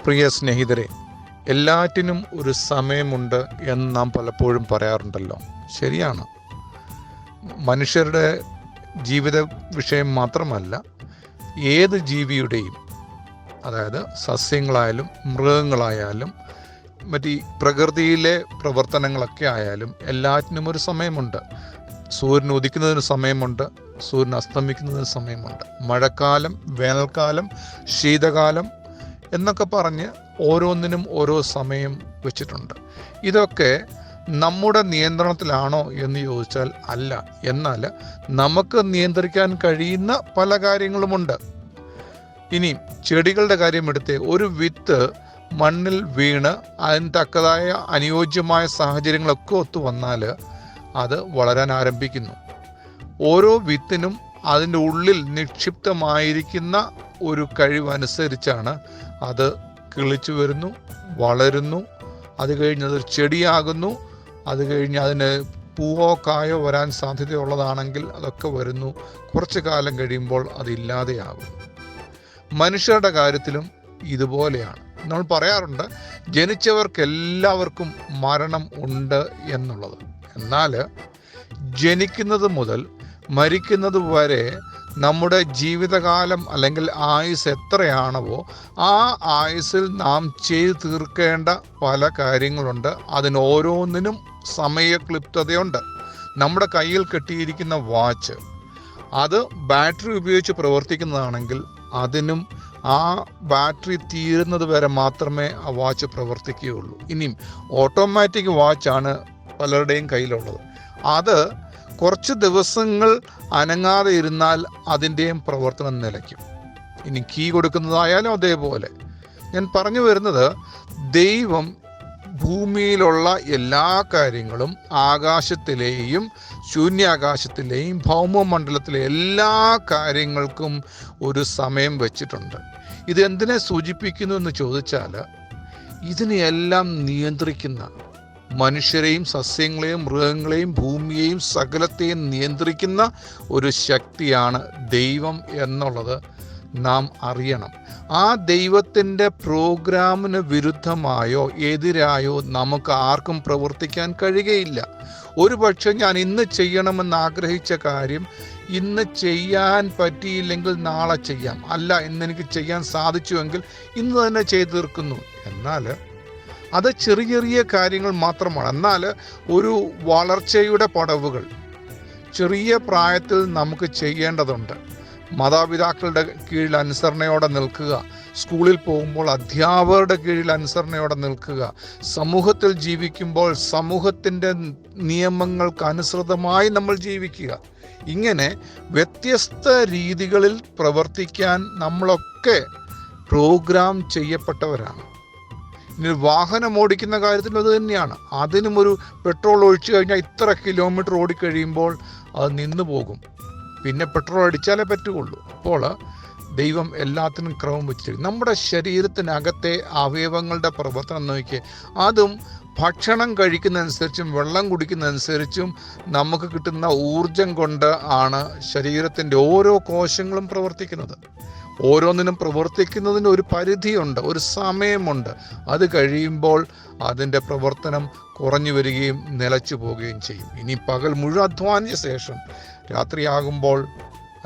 പ്രിയ സ്നേഹിതരെ, എല്ലാറ്റിനും ഒരു സമയമുണ്ട് എന്ന് നാം പലപ്പോഴും പറയാറുണ്ടല്ലോ. ശരിയാണ്. മനുഷ്യരുടെ ജീവിത വിഷയം മാത്രമല്ല, ഏത് ജീവിയുടെയും, അതായത് സസ്യങ്ങളായാലും മൃഗങ്ങളായാലും മറ്റ് പ്രകൃതിയിലെ പ്രവർത്തനങ്ങളൊക്കെ ആയാലും എല്ലാറ്റിനും ഒരു സമയമുണ്ട്. സൂര്യൻ ഉദിക്കുന്നതിന് സമയമുണ്ട്, സൂര്യൻ അസ്തമിക്കുന്നതിന് സമയമുണ്ട്. മഴക്കാലം, വേനൽക്കാലം, ശീതകാലം എന്നൊക്കെ പറഞ്ഞ് ഓരോന്നിനും ഓരോ സമയം വെച്ചിട്ടുണ്ട്. ഇതൊക്കെ നമ്മുടെ നിയന്ത്രണത്തിലാണോ എന്ന് ചോദിച്ചാൽ അല്ല. എന്നാൽ നമുക്ക് നിയന്ത്രിക്കാൻ കഴിയുന്ന പല കാര്യങ്ങളുമുണ്ട്. ഇനി ചെടികളുടെ കാര്യം എടുത്ത്, ഒരു വിത്ത് മണ്ണിൽ വീണ് അതിന് തക്കതായ അനുയോജ്യമായ സാഹചര്യങ്ങളൊക്കെ ഒത്തു വന്നാൽ അത് വളരാൻ ആരംഭിക്കുന്നു. ഓരോ വിത്തിനും അതിൻ്റെ ഉള്ളിൽ നിക്ഷിപ്തമായിരിക്കുന്ന ഒരു കഴിവനുസരിച്ചാണ് അത് കിളിച്ചു വരുന്നു, വളരുന്നു. അത് കഴിഞ്ഞ് അതൊരു ചെടിയാകുന്നു. അത് കഴിഞ്ഞ് അതിന് പൂവോ കായോ വരാൻ സാധ്യതയുള്ളതാണെങ്കിൽ അതൊക്കെ വരുന്നു. കുറച്ചു കാലം കഴിയുമ്പോൾ അതില്ലാതെയാകും. മനുഷ്യരുടെ കാര്യത്തിലും ഇതുപോലെയാണ്. നമ്മൾ പറയാറുണ്ട്, ജനിച്ചവർക്കെല്ലാവർക്കും മരണം ഉണ്ട് എന്നുള്ളത്. എന്നാൽ ജനിക്കുന്നത് മുതൽ മരിക്കുന്നത് വരെ നമ്മുടെ ജീവിതകാലം അല്ലെങ്കിൽ ആയുസ് എത്രയാണോ ആ ആയുസ്സിൽ നാം ചെയ്തു തീർക്കേണ്ട പല കാര്യങ്ങളുണ്ട്. അതിന് ഓരോന്നിനും സമയക്ലിപ്തതയുണ്ട്. നമ്മുടെ കയ്യിൽ കെട്ടിയിരിക്കുന്ന വാച്ച്, അത് ബാറ്ററി ഉപയോഗിച്ച് പ്രവർത്തിക്കുന്നതാണെങ്കിൽ അതിനും ആ ബാറ്ററി തീരുന്നത് വരെ മാത്രമേ ആ വാച്ച് പ്രവർത്തിക്കുകയുള്ളൂ. ഇനിയും ഓട്ടോമാറ്റിക് വാച്ചാണ് പലരുടെയും കയ്യിലുള്ളത്. അത് കുറച്ച് ദിവസങ്ങൾ അനങ്ങാതെ ഇരുന്നാൽ അതിൻ്റെയും പ്രവർത്തനം നിലയ്ക്കും. ഇനി കീ കൊടുക്കുന്നതായാലും അതേപോലെ. ഞാൻ പറഞ്ഞു വരുന്നത്, ദൈവം ഭൂമിയിലുള്ള എല്ലാ കാര്യങ്ങളും, ആകാശത്തിലെയും ശൂന്യാകാശത്തിലെയും ഭൗമമണ്ഡലത്തിലെ എല്ലാ കാര്യങ്ങൾക്കും ഒരു സമയം വെച്ചിട്ടുണ്ട്. ഇത് എന്തിനെ സൂചിപ്പിക്കുന്നു എന്ന് ചോദിച്ചാൽ, ഇതിനെയെല്ലാം നിയന്ത്രിക്കുന്ന, മനുഷ്യരെയും സസ്യങ്ങളെയും മൃഗങ്ങളെയും ഭൂമിയെയും സകലത്തെയും നിയന്ത്രിക്കുന്ന ഒരു ശക്തിയാണ് ദൈവം എന്നുള്ളത് നാം അറിയണം. ആ ദൈവത്തിൻ്റെ പ്രോഗ്രാമിന് വിരുദ്ധമായോ എതിരായോ നമുക്ക് ആർക്കും പ്രവർത്തിക്കാൻ കഴിയുകയില്ല. ഒരു പക്ഷേ ഞാൻ ഇന്ന് ചെയ്യണമെന്ന് ആഗ്രഹിച്ച കാര്യം ഇന്ന് ചെയ്യാൻ പറ്റിയില്ലെങ്കിൽ നാളെ ചെയ്യാം, അല്ല ഇന്നെനിക്ക് ചെയ്യാൻ സാധിച്ചുവെങ്കിൽ ഇന്ന് തന്നെ ചെയ്തു തീർക്കുന്നു. എന്നാൽ അത് ചെറിയ ചെറിയ കാര്യങ്ങൾ മാത്രമാണ്. എന്നാൽ ഒരു വളർച്ചയുടെ പടവുകൾ ചെറിയ പ്രായത്തിൽ നമുക്ക് ചെയ്യേണ്ടതുണ്ട്. മാതാപിതാക്കളുടെ കീഴിൽ അനുസരണയോടെ നിൽക്കുക, സ്കൂളിൽ പോകുമ്പോൾ അധ്യാപകരുടെ കീഴിൽ അനുസരണയോടെ നിൽക്കുക, സമൂഹത്തിൽ ജീവിക്കുമ്പോൾ സമൂഹത്തിൻ്റെ നിയമങ്ങൾക്ക് അനുസൃതമായി നമ്മൾ ജീവിക്കുക. ഇങ്ങനെ വ്യത്യസ്ത രീതികളിൽ പ്രവർത്തിക്കാൻ നമ്മളൊക്കെ പ്രോഗ്രാം ചെയ്യപ്പെട്ടവരാണ്. ഇനി വാഹനം ഓടിക്കുന്ന കാര്യത്തിലും അത് തന്നെയാണ്. അതിനും ഒരു പെട്രോൾ ഒഴിച്ചു കഴിഞ്ഞാൽ ഇത്ര കിലോമീറ്റർ ഓടിക്കഴിയുമ്പോൾ അത് നിന്നു പോകും. പിന്നെ പെട്രോൾ അടിച്ചാലേ പറ്റുകയുള്ളൂ. അപ്പോൾ ദൈവം എല്ലാത്തിനും ക്രമം വെച്ചിരിക്കും. നമ്മുടെ ശരീരത്തിനകത്തെ അവയവങ്ങളുടെ പ്രവർത്തനം നോക്കിയേ, അതും ഭക്ഷണം കഴിക്കുന്നതനുസരിച്ചും വെള്ളം കുടിക്കുന്നതനുസരിച്ചും നമുക്ക് കിട്ടുന്ന ഊർജം കൊണ്ട് ആണ് ശരീരത്തിൻ്റെ ഓരോ കോശങ്ങളും പ്രവർത്തിക്കുന്നത്. ഓരോന്നിനും പ്രവർത്തിക്കുന്നതിന് ഒരു പരിധിയുണ്ട്, ഒരു സമയമുണ്ട്. അത് കഴിയുമ്പോൾ അതിൻ്റെ പ്രവർത്തനം കുറഞ്ഞു വരികയും നിലച്ചു പോവുകയും ചെയ്യും. ഇനി പകൽ മുഴുവൻ അധ്വാനിച്ച ശേഷം രാത്രിയാകുമ്പോൾ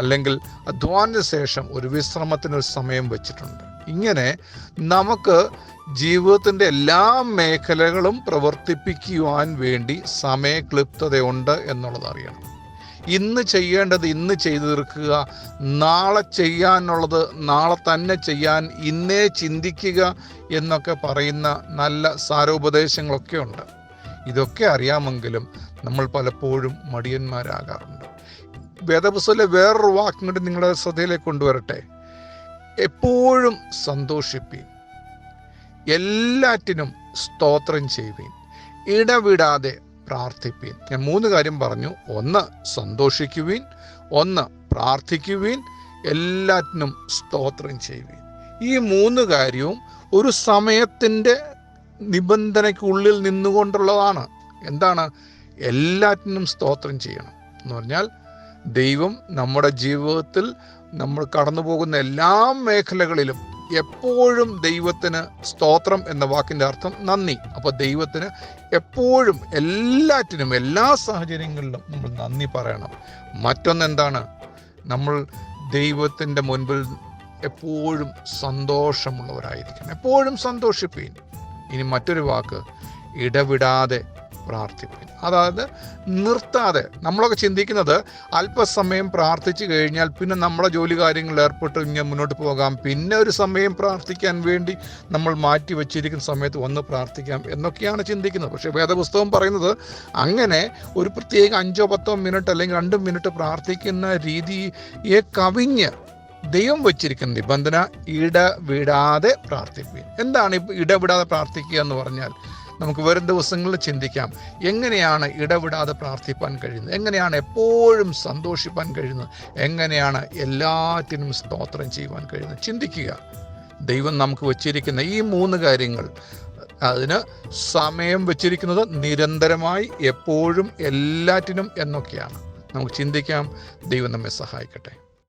അല്ലെങ്കിൽ അധ്വാനിച്ച ശേഷം ഒരു വിശ്രമത്തിനൊരു സമയം വെച്ചിട്ടുണ്ട്. ഇങ്ങനെ നമുക്ക് ജീവിതത്തിൻ്റെ എല്ലാ മേഖലകളും പ്രവർത്തിപ്പിക്കുവാൻ വേണ്ടി സമയക്ലിപ്തതയുണ്ട് എന്നുള്ളത് അറിയണം. ഇന്ന് ചെയ്യേണ്ടത് ഇന്ന് ചെയ്തു തീർക്കുക, നാളെ ചെയ്യാനുള്ളത് നാളെ തന്നെ ചെയ്യാൻ ഇന്നേ ചിന്തിക്കുക എന്നൊക്കെ പറയുന്ന നല്ല സാരോപദേശങ്ങളൊക്കെ ഉണ്ട്. ഇതൊക്കെ അറിയാമെങ്കിലും നമ്മൾ പലപ്പോഴും മടിയന്മാരാകാറുണ്ട്. വേദപുസ്തകത്തിലെ വേറൊരു വാക്കും കൂടി നിങ്ങളുടെ ശ്രദ്ധയിലേക്ക് കൊണ്ടുവരട്ടെ. എപ്പോഴും സന്തോഷിപ്പീൻ, എല്ലാറ്റിനും സ്തോത്രം ചെയ്യുവീൻ, ഇടവിടാതെ പ്രാർത്ഥിപ്പീൻ. ഞാൻ 3 കാര്യം പറഞ്ഞു. 1 സന്തോഷിക്കുവീൻ, 1 പ്രാർത്ഥിക്കുവീൻ, എല്ലാറ്റിനും സ്തോത്രം ചെയ്യുവീൻ. ഈ 3 കാര്യവും ഒരു സമയത്തിൻ്റെ നിബന്ധനയ്ക്കുള്ളിൽ നിന്നുകൊണ്ടുള്ളതാണ്. എന്താണ്? എല്ലാറ്റിനും സ്തോത്രം ചെയ്യണം എന്ന് പറഞ്ഞാൽ, ദൈവം നമ്മുടെ ജീവിതത്തിൽ നമ്മൾ കടന്നു പോകുന്ന എല്ലാ മേഖലകളിലും എപ്പോഴും ദൈവത്തിന് സ്തോത്രം എന്ന വാക്കിൻ്റെ അർത്ഥം നന്ദി. അപ്പോൾ ദൈവത്തിന് എപ്പോഴും എല്ലാറ്റിനും എല്ലാ സാഹചര്യങ്ങളിലും നമ്മൾ നന്ദി പറയണം. മറ്റൊന്നെന്താണ്? നമ്മൾ ദൈവത്തിൻ്റെ മുൻപിൽ എപ്പോഴും സന്തോഷമുള്ളവരായിരിക്കണം. എപ്പോഴും സന്തോഷിപ്പീൻ. ഇനി മറ്റൊരു വാക്ക്, ഇടവിടാതെ പ്രാർത്ഥിപ്പീൻ. അതായത് നിർത്താതെ. നമ്മളൊക്കെ ചിന്തിക്കുന്നത് അല്പസമയം പ്രാർത്ഥിച്ചു കഴിഞ്ഞാൽ പിന്നെ നമ്മുടെ ജോലി കാര്യങ്ങളിൽ ഏർപ്പെട്ട് ഇങ്ങനെ മുന്നോട്ട് പോകാം, പിന്നെ ഒരു സമയം പ്രാർത്ഥിക്കാൻ വേണ്ടി നമ്മൾ മാറ്റി വച്ചിരിക്കുന്ന സമയത്ത് വന്ന് പ്രാർത്ഥിക്കാം എന്നൊക്കെയാണ് ചിന്തിക്കുന്നത്. പക്ഷേ വേദപുസ്തകം പറയുന്നത് അങ്ങനെ ഒരു പ്രത്യേക 5-10 മിനിറ്റ് അല്ലെങ്കിൽ 2 മിനിറ്റ് പ്രാർത്ഥിക്കുന്ന രീതിയെ കവിഞ്ഞ് ദൈവം വച്ചിരിക്കുന്ന നിബന്ധന ഇടവിടാതെ പ്രാർത്ഥിപ്പീൻ. എന്താണ് ഇടവിടാതെ പ്രാർത്ഥിക്കുക എന്ന് പറഞ്ഞാൽ? നമുക്ക് വരും ദിവസങ്ങളിൽ ചിന്തിക്കാം, എങ്ങനെയാണ് ഇടവിടാതെ പ്രാർത്ഥിപ്പാൻ കഴിയുന്നത്, എങ്ങനെയാണ് എപ്പോഴും സന്തോഷിപ്പാൻ കഴിയുന്നത്, എങ്ങനെയാണ് എല്ലാറ്റിനും സ്തോത്രം ചെയ്യുവാൻ കഴിയുന്നത്. ചിന്തിക്കുക. ദൈവം നമുക്ക് വച്ചിരിക്കുന്ന ഈ 3 കാര്യങ്ങൾ, അതിന് സമയം വച്ചിരിക്കുന്നത് നിരന്തരമായി, എപ്പോഴും, എല്ലാറ്റിനും എന്നൊക്കെയാണ്. നമുക്ക് ചിന്തിക്കാം. ദൈവം നമ്മെ സഹായിക്കട്ടെ.